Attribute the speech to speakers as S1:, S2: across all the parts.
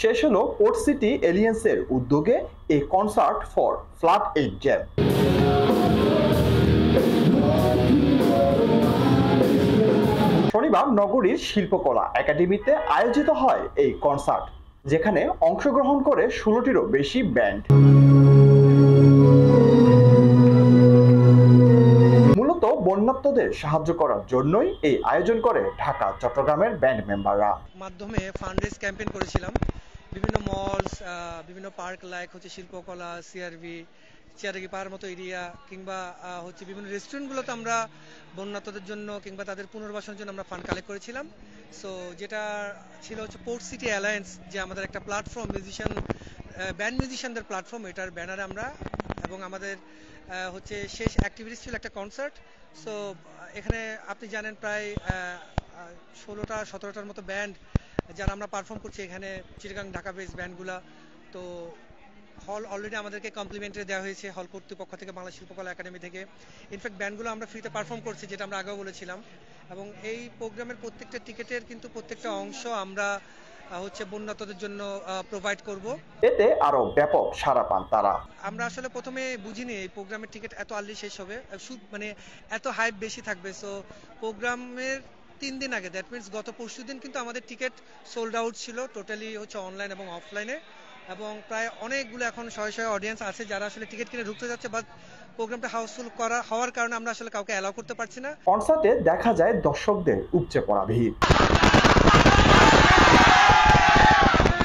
S1: শেষ হলো port city এলিয়েন্সের উদ্যোগে এ concert for flood aid jam. শনিবার নগরীর শিল্পকলা একাডেমিতে আয়োজিত হয় এই কনসার্ট, যেখানে অংশগ্রহণ করে 16টিরও বেশি ব্যান্ড। মূলত বন্যার্তদের সাহায্য করার জন্যই এই আয়োজন করে ঢাকা চট্টগ্রামের ব্যান্ড মেম্বাররা।
S2: মাধ্যমে ফান্ডরেজ ক্যাম্পেইন করেছিলাম বিভিন্ন মলস, বিভিন্ন পার্ক লাইক হচ্ছে শিল্পকলা, সিআরবি, চেয়ারগি পাহাড়ের মতো এরিয়া কিংবা হচ্ছে বিভিন্ন রেস্টুরেন্টগুলোতে আমরা বন্যার্তদের জন্য কিংবা তাদের পুনর্বাসনের জন্য আমরা ফান্ড কালেক্ট করেছিলাম। সো যেটা ছিল হচ্ছে পোর্ট সিটি অ্যালায়েন্স, যে আমাদের একটা প্ল্যাটফর্ম, ব্যান্ড মিউজিশিয়ানদের প্ল্যাটফর্ম, এটার ব্যানারে আমরা এবং আমাদের হচ্ছে শেষ অ্যাক্টিভিটিস ছিল একটা কনসার্ট। সো এখানে আপনি জানেন প্রায় 16-17টার মতো ব্যান্ড যারা আমরা পারফর্ম করছি এখানে, চিটাগাং ঢাকা বেস ব্যান্ডগুলা। তো হল অলরেডি আমাদেরকে কমপ্লিমেন্টারি দেওয়া হয়েছে হল কর্তৃপক্ষ থেকে, বাংলা শিল্পকলা একাডেমি থেকে। ইনফ্যাক্ট ব্যান্ডগুলো আমরা ফ্রিতে পারফর্ম করছি, যেটা আমরা আগেও বলেছিলাম। এবং এই প্রোগ্রামের প্রত্যেকটা টিকিটের কিন্তু প্রত্যেকটা অংশ আমরা হচ্ছে বন্যার্তদের জন্য প্রোভাইড করব।
S1: এতে আরো ব্যাপক সাড়া পান তারা।
S2: আমরা আসলে প্রথমে বুঝিনি এই প্রোগ্রামের টিকিট এত আর্লি শেষ হবে, মানে এত হাইপ বেশি থাকবে। সো প্রোগ্রামের 3 দিন আগে, দ্যাট মিনস গত পরশুদিন কিন্তু আমাদের টিকিট সোল্ড আউট ছিল টোটালি হচ্ছে অনলাইন এবং অফলাইনে। এবং প্রায় অনেকগুলো এখন শয়ে অডিয়েন্স আছে যারা আসলে টিকিট কিনে ঢুকতে যাচ্ছে, বাট প্রোগ্রামটা হাউসফুল হওয়ার কারণে আমরা আসলে কাউকে অ্যালাউ করতে পারছি না।
S1: কনসার্টে দেখা যায় দর্শকদের উপচে পড়া ভিড়।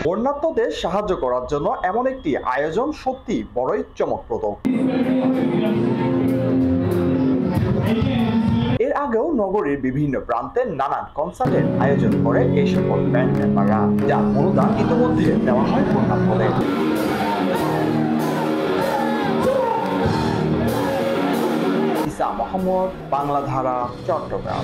S1: বন্যার্তদের সাহায্য করার জন্য এমন একটি আয়োজন সত্যি বড়ই চমকপ্রদ। এর আগেও নগরীর বিভিন্ন প্রান্তে নানান কনসার্টের আয়োজন করে এই সকল ব্যান্ড মেম্বাররা, যার অনুদান ইতিমধ্যে দেওয়া হয় বন্যার্তদের। ইসা মোহাম্মদ, বাংলাধারা, চট্টগ্রাম।